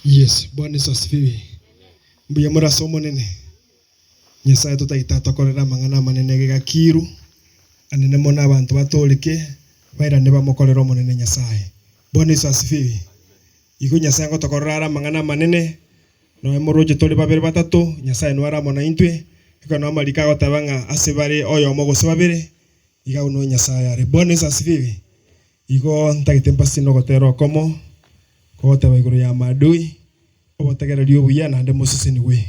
Yes, Bwana Yesu asifiwe. Mbuya murasomo nene. Nyasaye tutaita tokorera mang'ana manene gigakiru. Anene mona abantu batoleke baira ne bamokorera monene Nyasaye. Bwana Yesu asifiwe. Igo Nyasaye ngotokorera mang'ana manene. No emoroje tole babere batatu Nyasaye no aramona intwe. Iko no amalika gotabanga asebare oyo mogo sebabere. Iga uno Nyasaye are. Bwana Yesu asifiwe. Igo ntagitempa sino gotero komo. Kote baiguru ya madui. Obotegera dio buya na nde Moses ni we.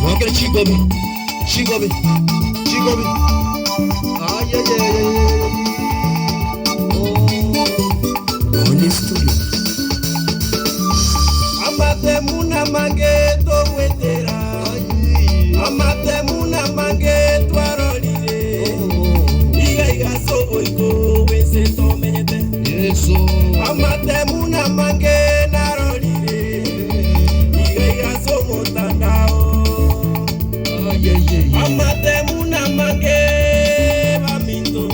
Wakera chigobi. Ay ay ay ay. Oh. Oni studio. Amate muna mange to wetera. Amate muna mange to arolire. Iga so oiko wese to menyete. Yeso. Amate muna mange narolire. Iga so motandao. Ay ay ay. Amate muna mange baminto.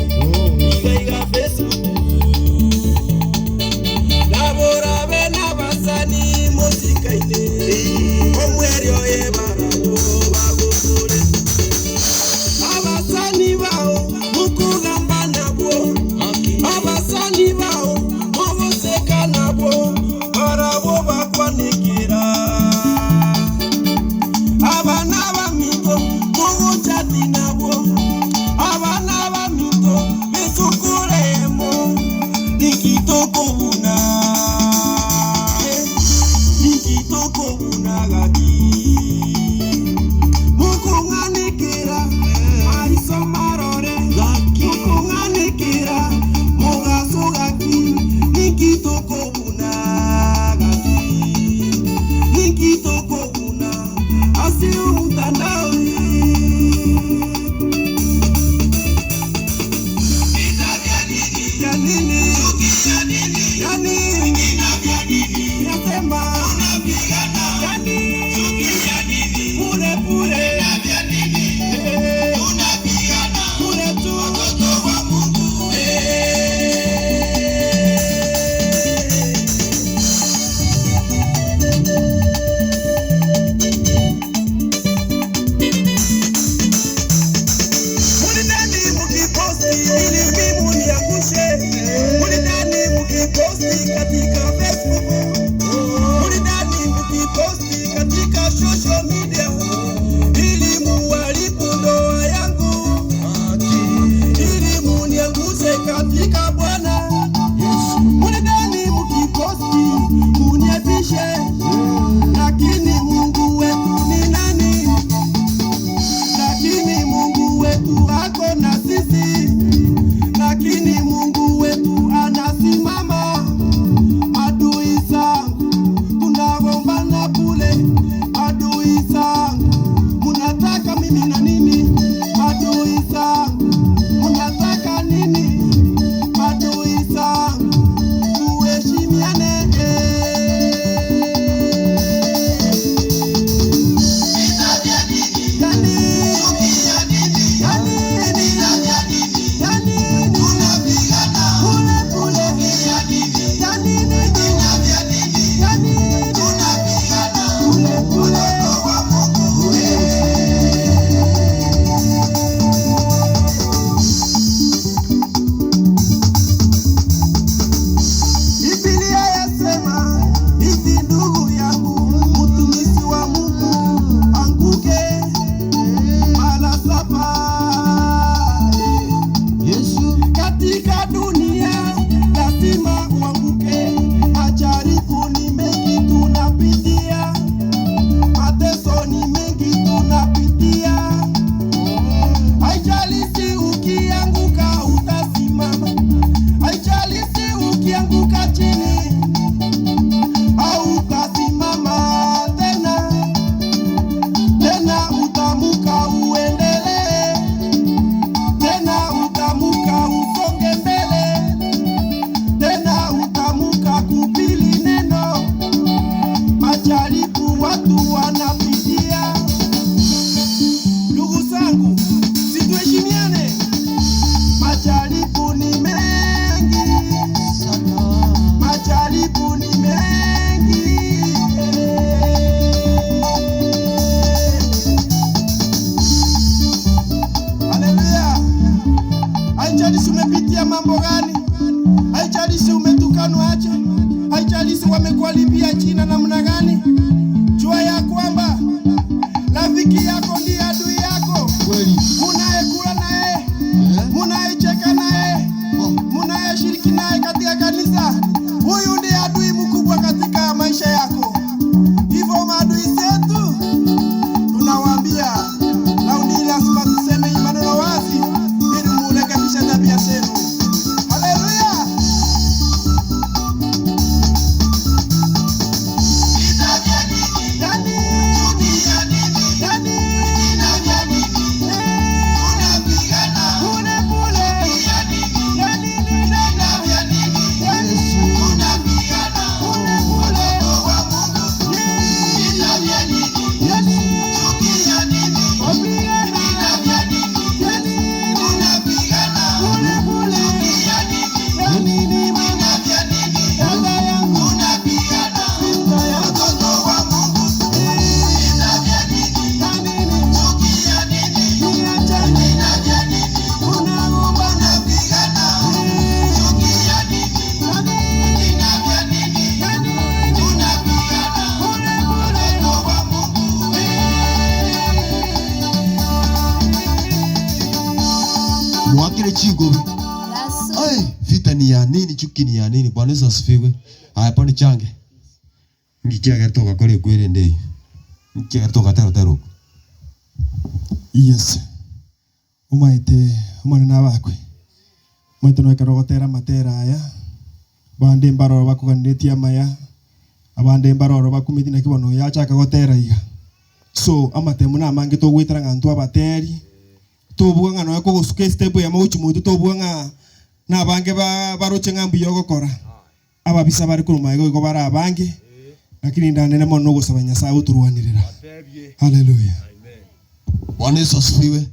Haijalishi umepitia mambo gani, haijalishi umetukanwa aje, haijalishi wamekuharibia jina namna gani, jua ya kwamba rafiki yako ndiye adui yako. Kweli. Munayekula naye, munayecheka naye, munayeshiriki naye katika kanisa, huyu ndiye adui mkubwa katika maisha yako. Hivyo maadui zetu tunawaambia, laudi lazima tuseme maneno wazi ili murekebishe tabia zenu. Haleluya. Mwakile chigo. Ai, vita ni ya nini, chuki ni ya nini? Bwana Yesu asifiwe. Haya pani change. Ngikia gertoka kole kwere ndei. Ngikia gertoka tero. Yes. Umaite umane nabakwe. Mwaito no karogotera matera aya. Bande mbaroro bakuganitia maya. Abande mbaroro bakumitina kibono yachaka gotera iga. So amatemu na mange to gwitara ngantu abateri. Tobuga ngano yako gusuke step ya mauchi mutu tobuga nga na bange baroche ngambu yogokora. Ababisa bari kuruma ego bara abange. Lakini ndane na mono gusaba Nyasaye uturwanirira. Haleluya. Bwana Yesu asifiwe.